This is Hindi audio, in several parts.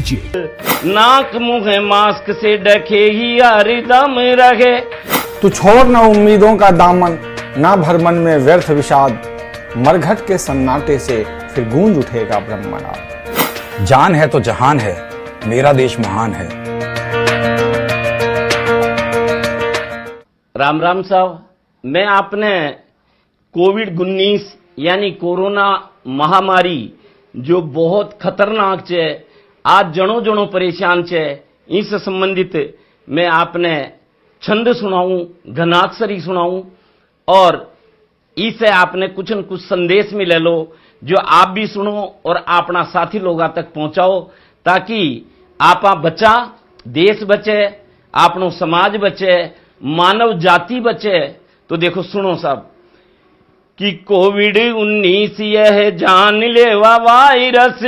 कीजिए। नाक मुंह मास्क से ढके ही हरदम रहे। तू छोड़ न उम्मीदों का दामन, ना भर मन में व्यर्थ विषाद। मरघट के सन्नाटे से फिर गूंज उठेगा ब्रह्मनाद। जान है तो जहान है, मेरा देश महान है। राम राम साहब, मैं आपने कोविड-19 यानी कोरोना महामारी जो बहुत खतरनाक है, आज जनो जनो परेशान है, इस संबंधित मैं आपने छंद सुनाऊं, घनाक्षरी सुनाऊं और इसे आपने कुछ न कुछ संदेश में ले लो जो आप भी सुनो और अपना साथी लोगों तक पहुंचाओ, ताकि आपा बचा, देश बचे, आपनो समाज बचे, मानव जाति बचे। तो देखो सुनो साहब कि कोविड-19 यह जानलेवा वायरस,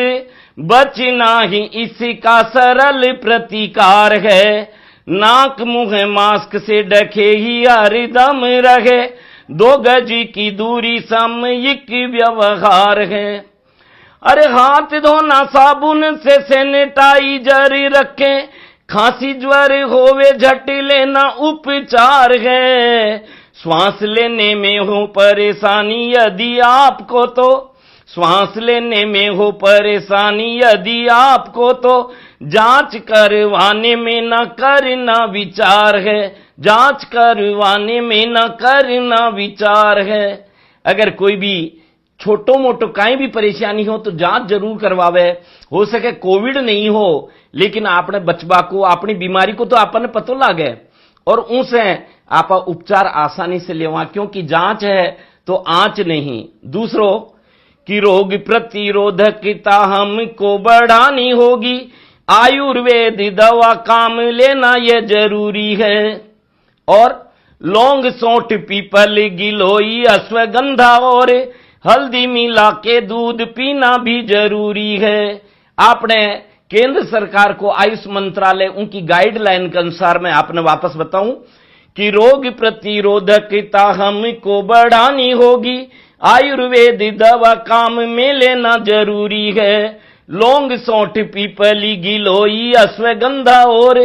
बचना ही इसका सरल प्रतिकार है। नाक मुंह मास्क से ढके ही हरदम रहे, 2 गज की दूरी सामयिक व्यवहार है। अरे हाथ धोना साबुन से सैनिटाइजर रखें, खांसी ज्वर होवे झट लेना उपचार है। श्वास लेने में हो परेशानी यदि आपको तो, श्वास लेने में हो परेशानी यदि आपको तो, जांच करवाने में न करना विचार है। जांच करवाने में न करना विचार है। अगर कोई भी छोटो मोटो कहीं भी परेशानी हो तो जांच जरूर करवावे। हो सके कोविड नहीं हो, लेकिन आपने बचबा को, अपनी बीमारी को तो आपने पतो लागे और उनसे आप उपचार आसानी से लेवा, क्योंकि जांच है तो आंच नहीं। दूसरों की रोग प्रतिरोधकता हमको बढ़ानी होगी, आयुर्वेद दवा काम लेना यह जरूरी है। और लौंग, सौंठ, पीपल, गिलोई, अश्वगंधा और हल्दी मिला के दूध पीना भी जरूरी है। आपने केंद्र सरकार को आयुष मंत्रालय उनकी गाइडलाइन के अनुसार मैं आपने वापस बताऊं कि रोग प्रतिरोधकता हमको बढ़ानी होगी, आयुर्वेद दवा काम में लेना जरूरी है। लौंग, सौंठ, पीपली, गिलोई, अश्वगंधा और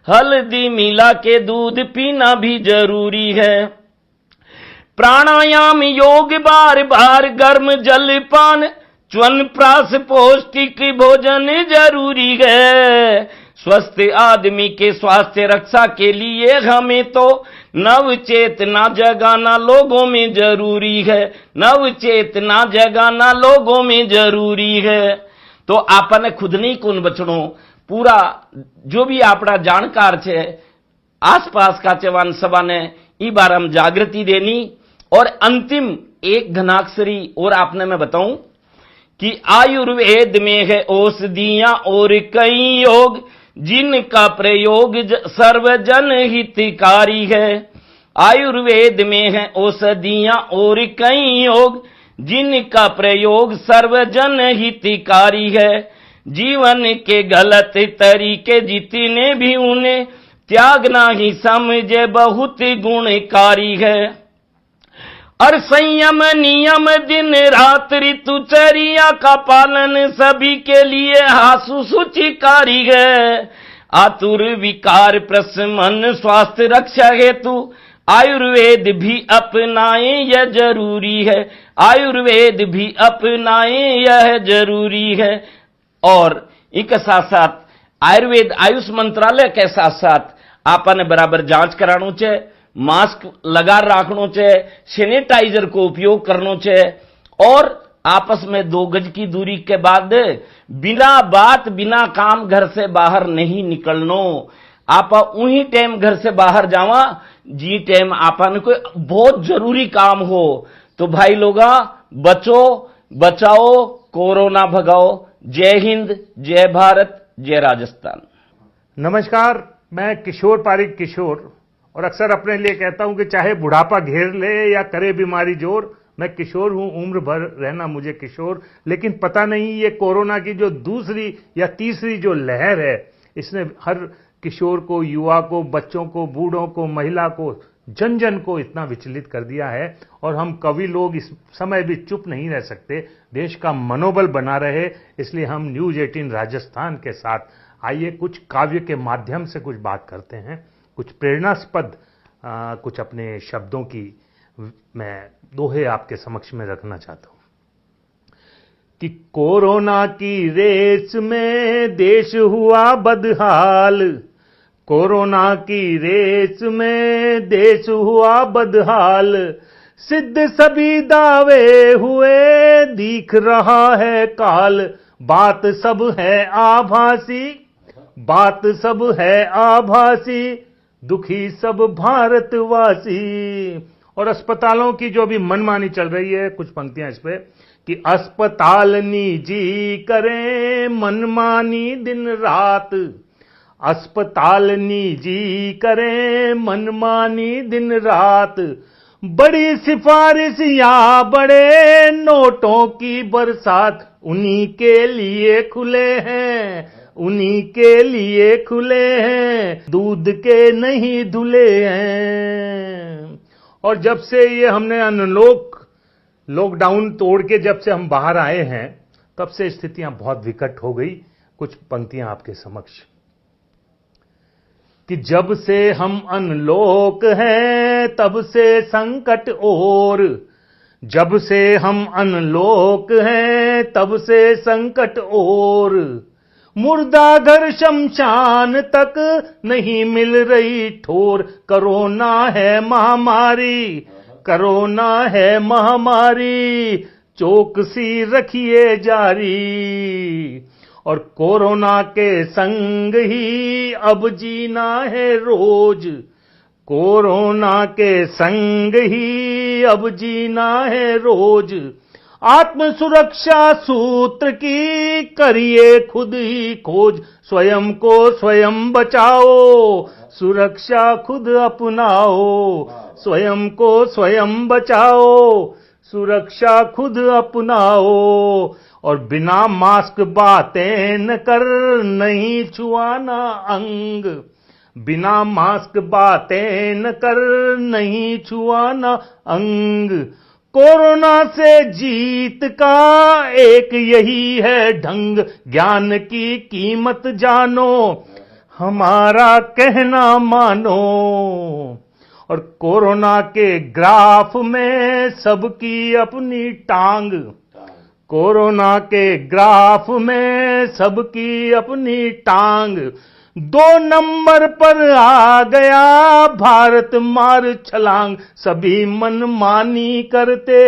हल्दी मिला के दूध पीना भी जरूरी है। प्राणायाम, योग, बार बार गर्म जल पान, च्वन प्राश, पौष्टिक भोजन जरूरी है। स्वस्थ आदमी के स्वास्थ्य रक्षा के लिए हमें तो नव चेतना जगाना लोगों में जरूरी है। नव चेतना जगाना लोगों में जरूरी है। तो आपने खुद नहीं कौन बचनो, पूरा जो भी आपड़ा जानकार छे आसपास का चवान सभा ने ई बार हम जागृति देनी। और अंतिम एक घनाक्षरी और आपने मैं बताऊं कि आयुर्वेद में है औषधियां और कई योग, जिनका प्रयोग सर्वजन हितकारी है। आयुर्वेद में है औषधियां और कई योग, जिनका प्रयोग सर्वजन हितकारी है। जीवन के गलत तरीके जितने भी उन्हें त्यागना ही समझे बहुत गुणकारी है। और संयम, नियम, दिन रात, ऋतुचर्या का पालन सभी के लिए हासु सूचिकारी है। आतुर विकार प्रशमन स्वास्थ्य रक्षा हेतु आयुर्वेद भी अपनाएं यह जरूरी है। आयुर्वेद भी अपनाएं यह जरूरी है। और इसके साथ साथ आयुर्वेद आयुष मंत्रालय के साथ साथ आपने बराबर जांच करानो चाहिए, मास्क लगा रखनो चाहिए, सैनिटाइजर को उपयोग करनो चाहिए और आपस में 2 गज की दूरी के बाद बिना बात बिना काम घर से बाहर नहीं निकलनो। आप उन्हीं टाइम घर से बाहर जावा जी टाइम आपन कोई बहुत जरूरी काम हो। तो भाई लोगा बचो, बचाओ, कोरोना भगाओ। जय हिंद, जय भारत, जय राजस्थान। नमस्कार, मैं किशोर पारिक किशोर, और अक्सर अपने लिए कहता हूं कि चाहे बुढ़ापा घेर ले या करे बीमारी जोर, मैं किशोर हूं, उम्र भर रहना मुझे किशोर। लेकिन पता नहीं ये कोरोना की जो दूसरी या तीसरी जो लहर है, इसने हर किशोर को, युवा को, बच्चों को, बूढ़ों को, महिला को जन जन को इतना विचलित कर दिया है। और हम कवि लोग इस समय भी चुप नहीं रह सकते, देश का मनोबल बना रहे, इसलिए हम न्यूज 18 राजस्थान के साथ आइए कुछ काव्य के माध्यम से कुछ बात करते हैं, कुछ प्रेरणास्पद कुछ अपने शब्दों की मैं दोहे आपके समक्ष में रखना चाहता हूं कि कोरोना की रेस में देश हुआ बदहाल, कोरोना की रेस में देश हुआ बदहाल, सिद्ध सभी दावे हुए दिख रहा है काल, बात सब है आभासी, बात सब है आभासी, दुखी सब भारतवासी। और अस्पतालों की जो भी मनमानी चल रही है, कुछ पंक्तियां इस पे कि अस्पताल निजी करें मनमानी दिन रात, अस्पताल निजी करें मनमानी दिन रात, बड़ी सिफारिश या बड़े नोटों की बरसात, उन्हीं के लिए खुले हैं, उन्हीं के लिए खुले हैं, दूध के नहीं धुले हैं। और जब से ये हमने लॉकडाउन तोड़ के जब से हम बाहर आए हैं, तब से स्थितियां बहुत विकट हो गई। कुछ पंक्तियां आपके समक्ष कि जब से हम अनलॉक हैं तब से संकट और, जब से हम अनलॉक हैं तब से संकट और, मुर्दा घर शमशान तक नहीं मिल रही ठोर, कोरोना है महामारी, कोरोना है महामारी, चौकसी रखिए जारी। और कोरोना के संग ही अब जीना है रोज, कोरोना के संग ही अब जीना है रोज, आत्म सुरक्षा सूत्र की करिए खुद ही खोज, स्वयं को स्वयं बचाओ, सुरक्षा खुद अपनाओ, स्वयं को स्वयं बचाओ, सुरक्षा खुद अपनाओ। और बिना मास्क बातें न कर, नहीं छुआना अंग, बिना मास्क बातें न कर, नहीं छुआना अंग। कोरोना से जीत का एक यही है ढंग, ज्ञान की कीमत जानो, हमारा कहना मानो। और कोरोना के ग्राफ में सबकी अपनी टांग, कोरोना के ग्राफ में सबकी अपनी टांग, 2 नंबर पर आ गया भारत मार छलांग, सभी मनमानी करते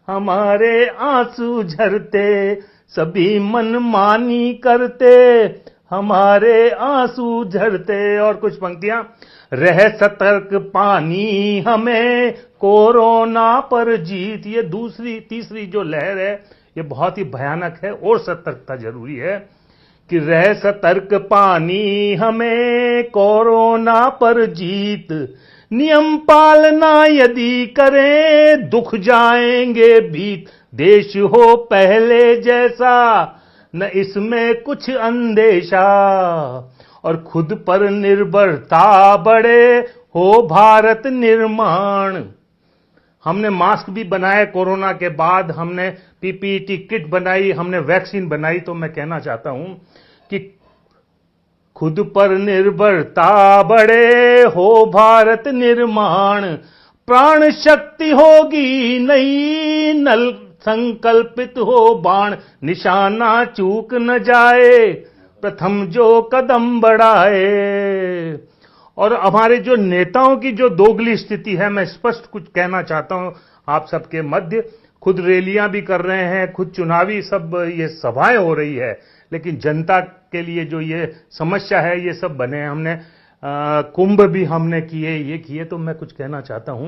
हमारे आंसू झरते, सभी मनमानी करते हमारे आंसू झरते। और कुछ पंक्तियां, रह सतर्क पानी हमें कोरोना पर जीत, ये दूसरी तीसरी जो लहर है ये बहुत ही भयानक है और सतर्कता जरूरी है कि रह सतर्क पानी हमें कोरोना पर जीत, नियम पालना यदि करें दुख जाएंगे बीत, देश हो पहले जैसा न इसमें कुछ अंदेशा, और खुद पर निर्भरता बढ़े हो भारत निर्माण। हमने मास्क भी बनाए कोरोना के बाद, हमने पीपीई किट बनाई, हमने वैक्सीन बनाई। तो मैं कहना चाहता हूं कि खुद पर निर्भरता बढ़े हो भारत निर्माण, प्राण शक्ति होगी नई नल संकल्पित हो बाण, निशाना चूक न जाए प्रथम जो कदम बढ़ाए। और हमारे जो नेताओं की जो दोगली स्थिति है, मैं स्पष्ट कुछ कहना चाहता हूं आप सबके मध्य। खुद रैलियां भी कर रहे हैं, खुद चुनावी सब ये सभाएं हो रही है, लेकिन जनता के लिए जो ये समस्या है ये सब बने। हमने कुंभ भी हमने किए, ये किए। तो मैं कुछ कहना चाहता हूं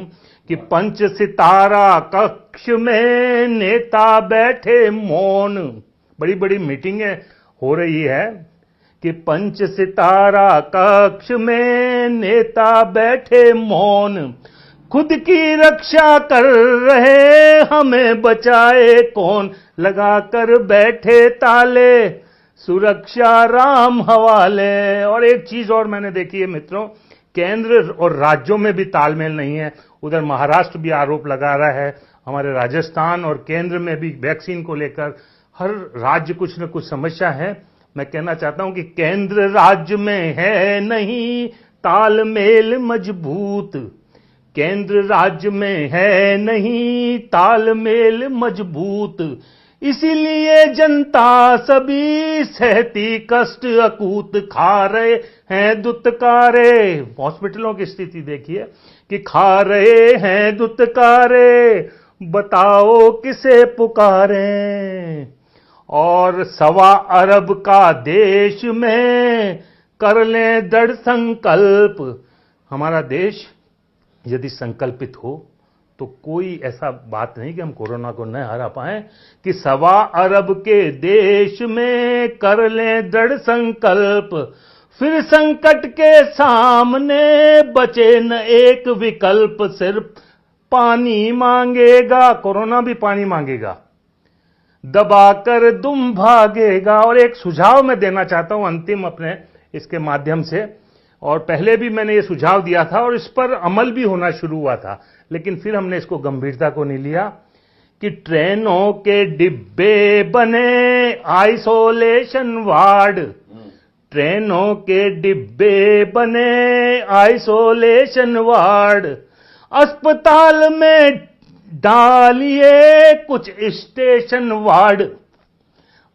कि पंच सितारा कक्ष में नेता बैठे मौन, बड़ी बड़ी मीटिंगें हो रही है कि पंच सितारा कक्ष में नेता बैठे मौन, खुद की रक्षा कर रहे हमें बचाए कौन, लगा कर बैठे ताले सुरक्षा राम हवाले। और एक चीज और मैंने देखी है मित्रों केंद्र और राज्यों में भी तालमेल नहीं है। उधर महाराष्ट्र भी आरोप लगा रहा है, हमारे राजस्थान और केंद्र में भी वैक्सीन को लेकर हर राज्य कुछ न कुछ समस्या है। मैं कहना चाहता हूं कि केंद्र राज्य में है नहीं तालमेल मजबूत, केंद्र राज्य में है नहीं तालमेल मजबूत, इसीलिए जनता सभी सहती कष्ट अकूत, खा रहे हैं दुत्कारे। हॉस्पिटलों की स्थिति देखिए कि खा रहे हैं दुत्कारे, बताओ किसे पुकारें। और 1.25 अरब का देश में कर लें दृढ़ संकल्प। हमारा देश यदि संकल्पित हो तो कोई ऐसा बात नहीं कि हम कोरोना को न हरा पाएं, कि 1.25 अरब के देश में कर लें दृढ़ संकल्प, फिर संकट के सामने बचे न एक विकल्प, सिर्फ पानी मांगेगा, कोरोना भी पानी मांगेगा, दबाकर दुम भागेगा। और एक सुझाव मैं देना चाहता हूं अंतिम अपने इसके माध्यम से, और पहले भी मैंने ये सुझाव दिया था और इस पर अमल भी होना शुरू हुआ था, लेकिन फिर हमने इसको गंभीरता को नहीं लिया, कि ट्रेनों के डिब्बे बने आइसोलेशन वार्ड, ट्रेनों के डिब्बे बने आइसोलेशन वार्ड, अस्पताल में डालिए कुछ स्टेशन वार्ड,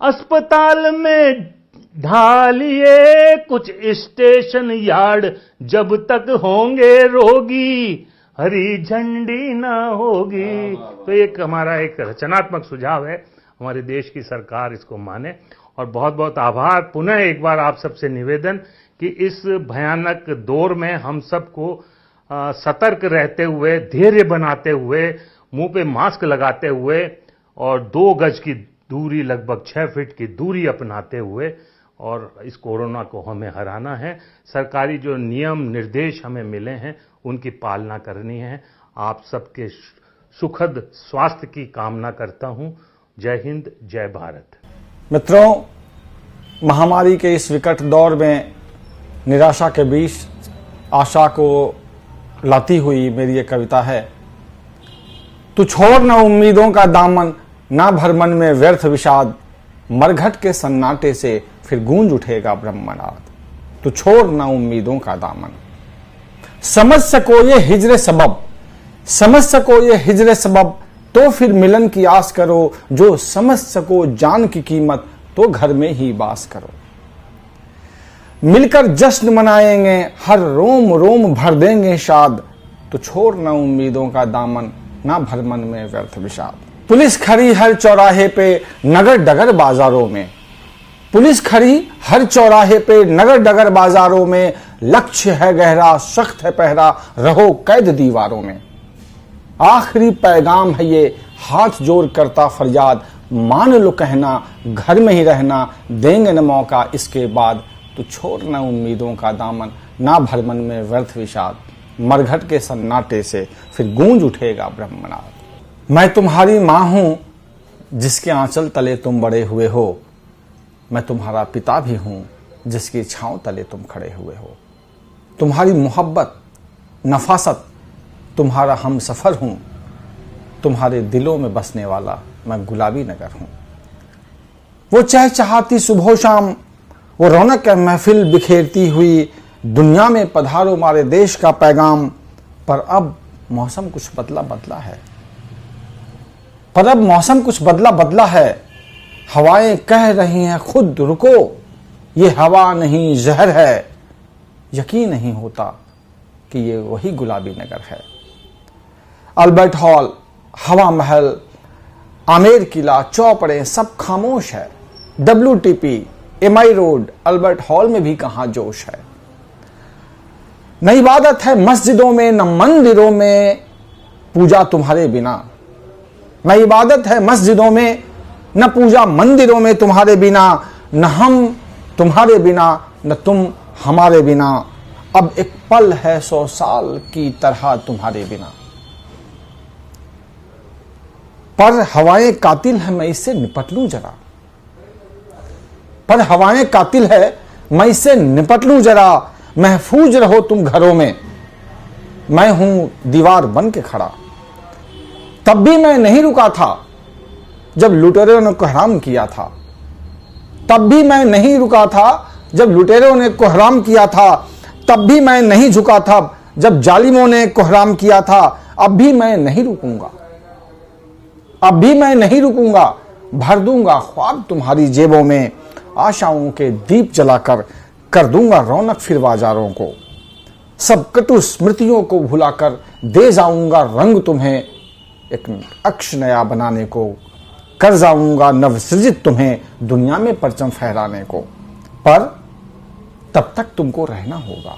अस्पताल में ढालिए कुछ स्टेशन यार्ड, जब तक होंगे रोगी हरी झंडी ना होगी। तो एक हमारा एक रचनात्मक सुझाव है, हमारे देश की सरकार इसको माने। और बहुत बहुत आभार, पुनः एक बार आप सबसे निवेदन कि इस भयानक दौर में हम सबको सतर्क रहते हुए, धैर्य बनाते हुए, मुंह पे मास्क लगाते हुए और 2 गज की दूरी, लगभग 6 फीट की दूरी अपनाते हुए और इस कोरोना को हमें हराना है। सरकारी जो नियम निर्देश हमें मिले हैं उनकी पालना करनी है। आप सबके सुखद स्वास्थ्य की कामना करता हूं। जय हिंद, जय भारत। मित्रों, महामारी के इस विकट दौर में निराशा के बीच आशा को लाती हुई मेरी ये कविता है। तू छोड़ न उम्मीदों का दामन, ना भर मन में व्यर्थ विषाद, मरघट के सन्नाटे से फिर गूंज उठेगा ब्रह्मनाद। तू छोड़ न उम्मीदों का दामन। समझ सको ये हिजरे सबब, समझ सको ये हिजरे सबब, तो फिर मिलन की आस करो। जो समझ सको जान की कीमत, तो घर में ही बास करो। मिलकर जश्न मनाएंगे, हर रोम रोम भर देंगे शाद। तो छोड़ न उम्मीदों का दामन, ना भर मन में व्यर्थ विषाद। पुलिस खड़ी हर चौराहे पे, नगर डगर बाजारों में, पुलिस खड़ी हर चौराहे पे, नगर डगर बाजारों में। लक्ष्य है गहरा, सख्त है पहरा, रहो कैद दीवारों में। आखिरी पैगाम है ये, हाथ जोड़ करता फरियाद, मान लो कहना, घर में ही रहना, देंगे न मौका इसके बाद। तो छोड़ न उम्मीदों का दामन, ना भर मन में व्यर्थ विषाद, मरघट के सन्नाटे से फिर गूंज उठेगा ब्रह्मनाद। मैं तुम्हारी मां हूं जिसके आंचल तले तुम बड़े हुए हो, मैं तुम्हारा पिता भी हूं जिसकी छांव तले तुम खड़े हुए हो। तुम्हारी मोहब्बत नफासत तुम्हारा हम सफर हूं, तुम्हारे दिलों में बसने वाला मैं गुलाबी नगर हूं। वो चहचहाती सुबह शाम, वो रौनक महफिल बिखेरती हुई, दुनिया में पधारो हमारे देश का पैगाम। पर अब मौसम कुछ बदला बदला है, पर अब मौसम कुछ बदला बदला है। हवाएं कह रही हैं खुद रुको, ये हवा नहीं जहर है। यकीन नहीं होता कि ये वही गुलाबी नगर है। अल्बर्ट हॉल, हवा महल, आमेर किला, चौपड़े सब खामोश है। WTP, MI road, Albert hall में भी कहां जोश है। न इबादत है मस्जिदों में, न मंदिरों में पूजा तुम्हारे बिना। न इबादत है मस्जिदों में, न पूजा मंदिरों में तुम्हारे बिना। न हम तुम्हारे बिना, न तुम हमारे बिना। अब एक पल है 100 साल की तरह तुम्हारे बिना। पर हवाएं कातिल है, मैं इससे निपट लूं जरा। पर हवाएं कातिल है, मैं इससे निपट लूं जरा। महफूज रहो तुम घरों में, मैं हूं दीवार बन के खड़ा। तब भी मैं नहीं रुका था जब लुटेरों ने कोहराम किया था, तब भी मैं नहीं रुका था जब लुटेरों ने कोहराम किया था, तब भी मैं नहीं झुका था जब जालिमों ने कोहराम किया था। अब भी मैं नहीं रुकूंगा, अब भी मैं नहीं रुकूंगा, भर दूंगा ख्वाब तुम्हारी जेबों में, आशाओं के दीप जलाकर कर दूंगा रौनक फिर बाजारों को। सब कटु स्मृतियों को भुलाकर दे जाऊंगा रंग तुम्हें, एक अक्ष नया बनाने को कर जाऊंगा नवसृजित तुम्हें, दुनिया में परचम फहराने को। पर तब तक तुमको रहना होगा,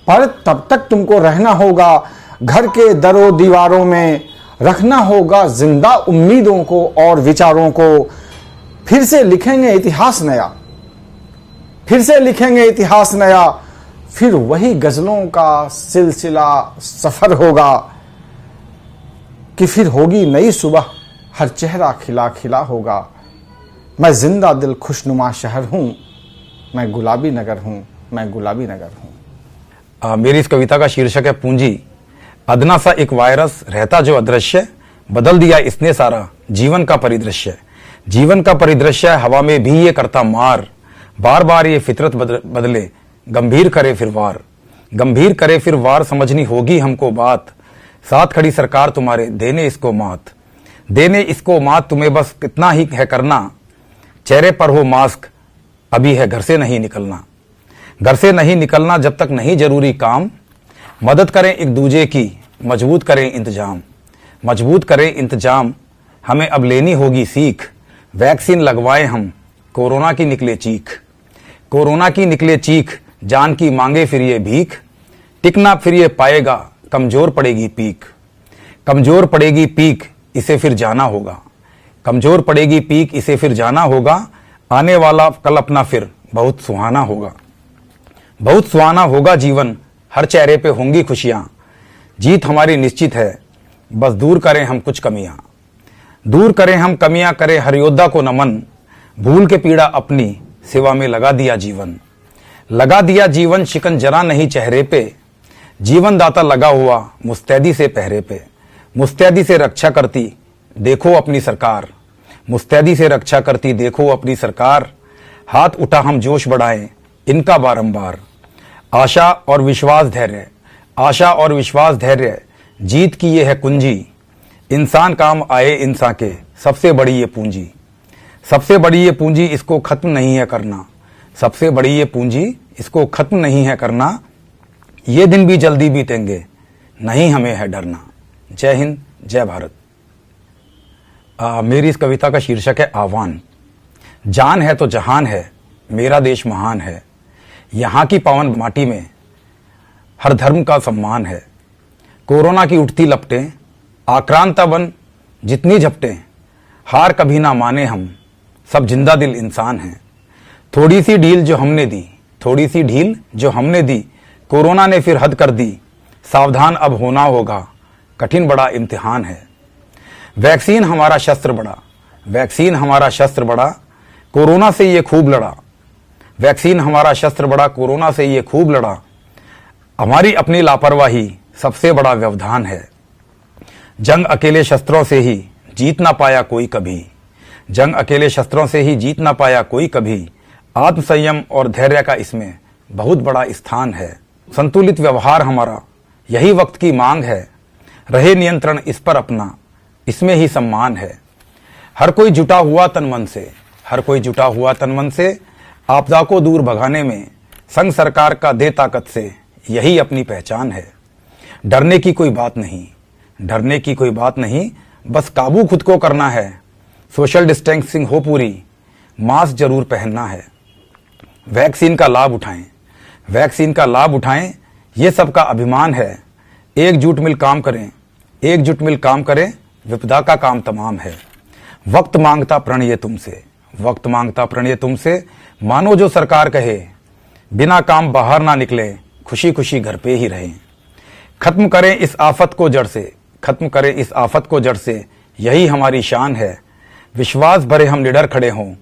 पर तब तक तुमको रहना होगा, घर के दरों दीवारों में रखना होगा जिंदा उम्मीदों को और विचारों को। फिर से लिखेंगे इतिहास नया, फिर से लिखेंगे इतिहास नया, फिर वही गजलों का सिलसिला सफर होगा कि फिर होगी नई सुबह, हर चेहरा खिला खिला होगा। मैं जिंदा दिल खुशनुमा शहर हूं, मैं गुलाबी नगर हूं, मैं गुलाबी नगर हूं। मेरी इस कविता का शीर्षक है पूंजी। अदना सा एक वायरस रहता जो अदृश्य, बदल दिया इसने सारा जीवन का परिदृश्य। जीवन का परिदृश्य हवा में भी ये करता मार, बार बार ये फितरत बदले, गंभीर करे फिर वार। गंभीर करे फिर वार समझनी होगी हमको बात, साथ खड़ी सरकार तुम्हारे देने इसको मात। देने इसको मात तुम्हें बस कितना ही है करना, चेहरे पर हो मास्क अभी है घर से नहीं निकलना। घर से नहीं निकलना जब तक नहीं जरूरी काम, मदद करें एक दूजे की मजबूत करें इंतजाम। मजबूत करें इंतजाम हमें अब लेनी होगी सीख, वैक्सीन लगवाएं हम कोरोना की निकले चीख। कोरोना की निकले चीख जान की मांगे फिर ये भीख, टिकना फिर ये पाएगा कमजोर पड़ेगी पीक। कमजोर पड़ेगी पीक इसे फिर जाना होगा, कमजोर पड़ेगी पीक इसे फिर जाना होगा। आने वाला कल अपना फिर बहुत सुहाना होगा, बहुत सुहाना होगा जीवन, हर चेहरे पे होंगी खुशियां। जीत हमारी निश्चित है, बस दूर करें हम कुछ कमियां। दूर करें हम कमियां, करें हर योद्धा को नमन, भूल के पीड़ा अपनी सेवा में लगा दिया जीवन। लगा दिया जीवन शिकन जरा नहीं चेहरे पे, जीवन दाता लगा हुआ मुस्तैदी से पहरे पे। मुस्तैदी से रक्षा करती देखो अपनी सरकार, मुस्तैदी से रक्षा करती देखो अपनी सरकार। हाथ उठा हम जोश बढ़ाएं इनका बारंबार, आशा और विश्वास धैर्य, आशा और विश्वास धैर्य जीत की ये है कुंजी। इंसान काम आए इंसान के सबसे बड़ी ये पूंजी, सबसे बड़ी ये पूंजी इसको खत्म नहीं है करना। सबसे बड़ी ये पूंजी इसको खत्म नहीं है करना, ये दिन भी जल्दी बीतेंगे नहीं हमें है डरना। जय हिंद, जय भारत। मेरी इस कविता का शीर्षक है आह्वान। जान है तो जहान है, मेरा देश महान है। यहाँ की पावन माटी में हर धर्म का सम्मान है। कोरोना की उठती लपटें आक्रांता बन जितनी झपटें, हार कभी ना माने हम सब जिंदा दिल इंसान हैं। थोड़ी सी ढील जो हमने दी, थोड़ी सी ढील जो हमने दी, कोरोना ने फिर हद कर दी। सावधान अब होना होगा, कठिन बड़ा इम्तिहान है। वैक्सीन हमारा शस्त्र बड़ा, वैक्सीन हमारा शस्त्र बड़ा, कोरोना से ये खूब लड़ा। वैक्सीन हमारा शस्त्र बड़ा, कोरोना से ये खूब लड़ा। हमारी अपनी लापरवाही सबसे बड़ा व्यवधान है। जंग अकेले शस्त्रों से ही जीत ना पाया कोई कभी, जंग अकेले शस्त्रों से ही जीत ना पाया कोई कभी। आत्मसंयम और धैर्य का इसमें बहुत बड़ा स्थान है। संतुलित व्यवहार हमारा यही वक्त की मांग है, रहे नियंत्रण इस पर अपना इसमें ही सम्मान है। हर कोई जुटा हुआ तन मन से, हर कोई जुटा हुआ तन मन से, आपदा को दूर भगाने में संघ सरकार का दे ताकत से यही अपनी पहचान है। डरने की कोई बात नहीं, डरने की कोई बात नहीं, बस काबू खुद को करना है। सोशल डिस्टेंसिंग हो पूरी, मास्क जरूर पहनना है। वैक्सीन का लाभ उठाएं, वैक्सीन का लाभ उठाएं, ये सबका अभिमान है। एकजुट मिल काम करें, एकजुट मिल काम करें, विपदा का काम तमाम है। वक्त मांगता प्रण ये तुमसे, वक्त मांगता प्रण ये तुमसे, मानो जो सरकार कहे बिना काम बाहर ना निकले, खुशी खुशी घर पे ही रहें। खत्म करें इस आफत को जड़ से, खत्म करें इस आफत को जड़ से, यही हमारी शान है। विश्वास भरे हम निडर खड़े हों,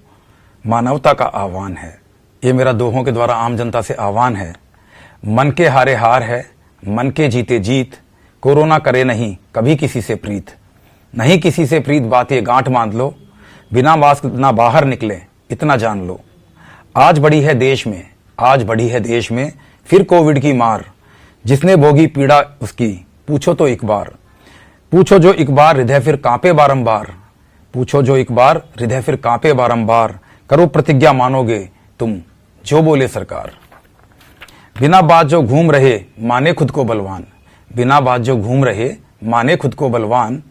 मानवता का आह्वान है। ये मेरा दोहों के द्वारा आम जनता से आह्वान है। मन के हारे हार है, मन के जीते जीत, कोरोना करे नहीं कभी किसी से प्रीत। नहीं किसी से प्रीत बात ये गांठ बांध लो, बिना मास्क ना बाहर निकले इतना जान लो। आज बढ़ी है देश में, आज बढ़ी है देश में फिर कोविड की मार। जिसने भोगी पीड़ा उसकी पूछो तो एक बार, पूछो जो एक बार हृदय फिर कांपे बारंबार। पूछो जो एक बार हृदय फिर कांपे बारंबार, करो प्रतिज्ञा मानोगे तुम जो बोले सरकार। बिना बात जो घूम रहे माने खुद को बलवान, बिना बात जो घूम रहे माने खुद को बलवान।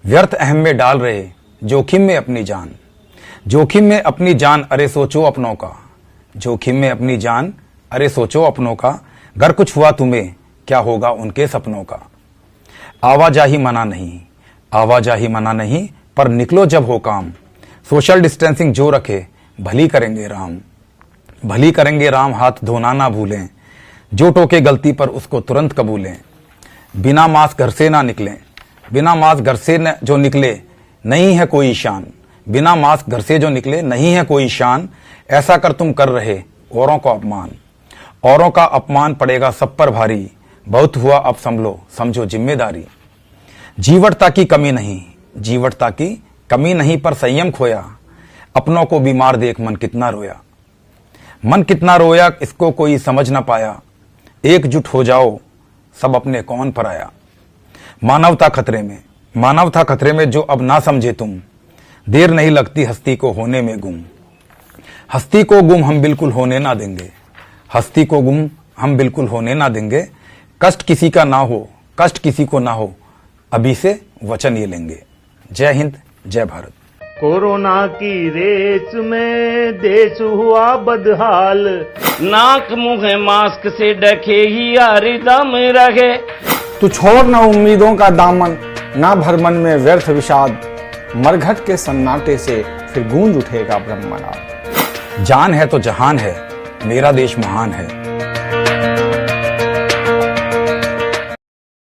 व्यर्थ अहम में डाल रहे जोखिम में अपनी जान, जोखिम में अपनी जान अरे सोचो अपनों का, जोखिम में अपनी जान अरे सोचो अपनों का। घर कुछ हुआ तुम्हें क्या होगा उनके सपनों का। आवाजाही मना नहीं, आवाजाही मना नहीं, पर निकलो जब हो काम। सोशल डिस्टेंसिंग जो रखे भली करेंगे राम, भली करेंगे राम। हाथ धोना ना भूलें, जो टोके गलती पर उसको तुरंत कबूलें। बिना मास्क घर से ना निकलें, बिना मास्क घर से जो निकले नहीं है कोई शान, बिना मास्क घर से जो निकले नहीं है कोई शान। ऐसा कर तुम कर रहे औरों को अपमान, औरों का अपमान पड़ेगा सब पर भारी। बहुत हुआ अब संभलो समझो जिम्मेदारी। जीवटता की कमी नहीं, जीवटता की कमी नहीं, पर संयम खोया। अपनों को बीमार देख मन कितना रोया, मन कितना रोया इसको कोई समझ ना पाया। एकजुट हो जाओ सब अपने कौन पर आया। मानवता खतरे में, मानवता खतरे में जो अब ना समझे तुम। देर नहीं लगती हस्ती को होने में गुम, हस्ती को गुम हम बिल्कुल होने ना देंगे, हस्ती को गुम हम बिल्कुल होने ना देंगे। कष्ट किसी का ना हो, कष्ट किसी को ना हो, अभी से वचन ये लेंगे। जय हिंद, जय भारत। कोरोना की रेस में देश हुआ बदहाल, नाक मुंह मास्क से ढके ही हरदम रहे। तू छोड़ ना उम्मीदों का दामन, ना भर मन में व्यर्थ विषाद। मरघट के सन्नाटे से फिर गूंज उठेगा ब्रह्मनाद। जान है तो जहान है, मेरा देश महान है।